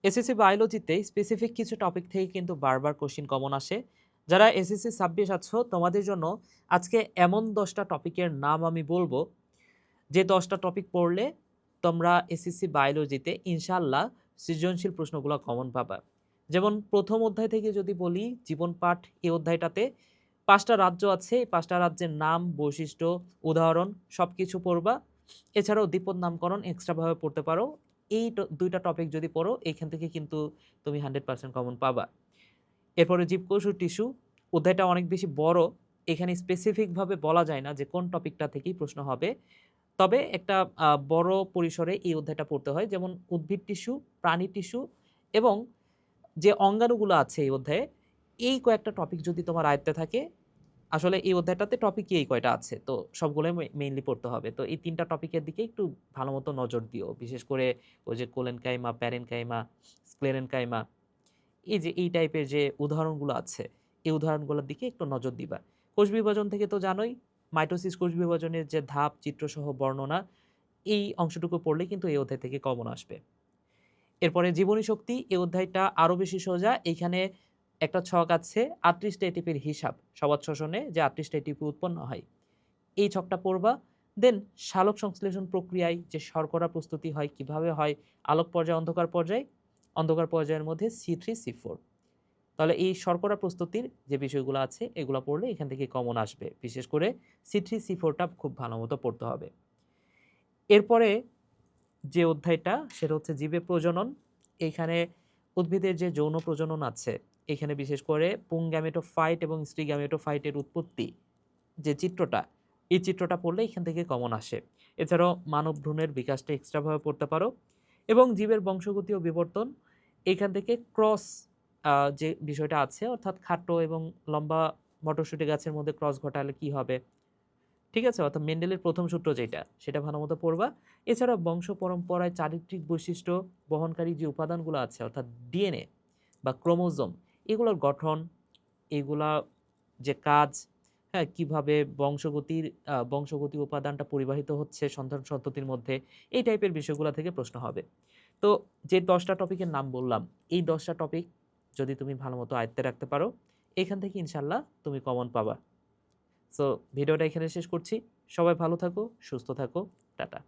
SSC বায়োলজিতে specific কিছু topic থেকে কিন্তু বারবার কোশ্চিন কমন আসে। যারা এসএসসি সাব্বিশ আছো তোমাদের জন্য আজকে এমন ১০টা টপিকের নাম আমি বলবো, যে ১০টা টপিক পড়লে তোমরা এসএসসি বায়োলজিতে ইনশাআল্লাহ সৃজনশীল প্রশ্নগুলো কমন পাবা। যেমন ১ম অধ্যায় থেকে যদি বলি জীবন পাঠ, এই অধ্যায়টাতে ৫টা রাজ্য আছে। এই ৫টা রাজ্যের নাম, বৈশিষ্ট্য, উদাহরণ সবকিছু পড়বা। এছাড়াও দ্বিপদ নামকরণ এক্সট্রা ভাবে পড়তে পারো। এই ২টা টপিক যদি পড়ো এখান থেকে কিন্তু তুমি 100% কমন পাবা। এরপরে জীবকোষ ও টিস্যু অধ্যায়টা অনেক বেশি বড়। এখানে স্পেসিফিক ভাবে বলা যায় না যে কোন টপিকটা থেকেই প্রশ্ন হবে। তবে একটা বড় পরিসরে এই অধ্যায়টা পড়তে হয়। যেমন উদ্ভিদ টিস্যু, প্রাণী টিস্যু এবং যে অঙ্গাণুগুলো আছে এই অধ্যায়ে, এই কয়েকটা টপিক যদি তোমার আয়ত্তে থাকে, আসলে এই অধ্যায়টাতে টপিকই এই কয়টা আছে। তো সবগুলোই মেইনলি পড়তে হবে। তো এই ৩ টা টপিকের দিকে একটু ভালোমতো নজর দিও। বিশেষ করে ওই যে কোলেনকাইমা, প্যারেনকাইমা, স্ক্লেরেনকাইমা, এই যে এই টাইপের যে উদাহরণগুলো আছে, এই উদাহরণগুলোর দিকে একটু নজর দিবা। কোষ বিভাজন থেকে তো জানোই, মাইটোসিস কোষ বিভাজনের যে ধাপ, চিত্রসহ বর্ণনা, এই অংশটুকু পড়লেই কিন্তু এই অধ্যায় থেকে কমন আসবে। এরপরে জীবনী শক্তি, এই অধ্যায়টা আরো বেশি সোজা। এইখানে একটা ছক আছে ৩৮ টা এটিপির হিসাব। সবাত শ্বসনে যে ৩৮ টা এটিপি উৎপন্ন হয়। এই ছকটা পড়বা। দেন সালোক সংশ্লেষণ প্রক্রিয়ায় যে শর্করা প্রস্তুতি হয়, কিভাবে হয়, আলোক পর্যায়, অন্ধকার পর্যায়, অন্ধকার পর্যায়ের মধ্যে C3 C4। তাহলে এই শর্করা প্রস্তুতির যে বিষয়গুলো আছে এগুলো পড়লে এখান থেকে কমন আসবে। বিশেষ করে C3 C4 টা খুব ভালোমতো পড়তে হবে। এরপরে যে অধ্যায়টা সেটা হচ্ছে জীবে প্রজনন। এইখানে উদ্ভিদের যে যৌন প্রজনন আছে, এখানে বিশেষ করে পুং গ্যামেটোফাইট এবং স্ত্রী গ্যামেটোফাইটের উৎপত্তি যে চিত্রটা, এই চিত্রটা পড়লে এখান থেকে কমন আসে। এছাড়াও মানব ভ্রূণের বিকাশটা এক্সট্রাভাবে পড়তে পারো এবং জীবের বংশগতি ও বিবর্তন, এইখান থেকে ক্রস যে বিষয়টা আছে, অর্থাৎ খাটো এবং লম্বা মটরশুঁটি গাছের মধ্যে ক্রস ঘটালে কি হবে, ঠিক আছে? অর্থাৎ মেন্ডেলের ১ম সূত্র যেটা, সেটা ভালোমতো পড়বা। এছাড়া বংশ পরম্পরায় চারিত্রিক বৈশিষ্ট্য বহনকারী যে উপাদানগুলো আছে, অর্থাৎ ডিএনএ বা ক্রোমোজোম, এগুলোর গঠন, এগুলা যে কাজ, হ্যাঁ? কিভাবে বংশগতি উপাদানটা পরিবাহিত হচ্ছে সন্তান সন্ততির মধ্যে, এই টাইপের বিষয়গুলা থেকে প্রশ্ন হবে। তো যে ১০টা টপিকের নাম বললাম, এই ১০টা টপিক যদি তুমি ভালোমতো আয়ত্তে রাখতে পারো, এখান থেকে ইনশাআল্লাহ তুমি কমন পাবা। সো ভিডিওটা এখানে শেষ করছি। সবাই ভালো থাকো, সুস্থ থাকো। টাটা।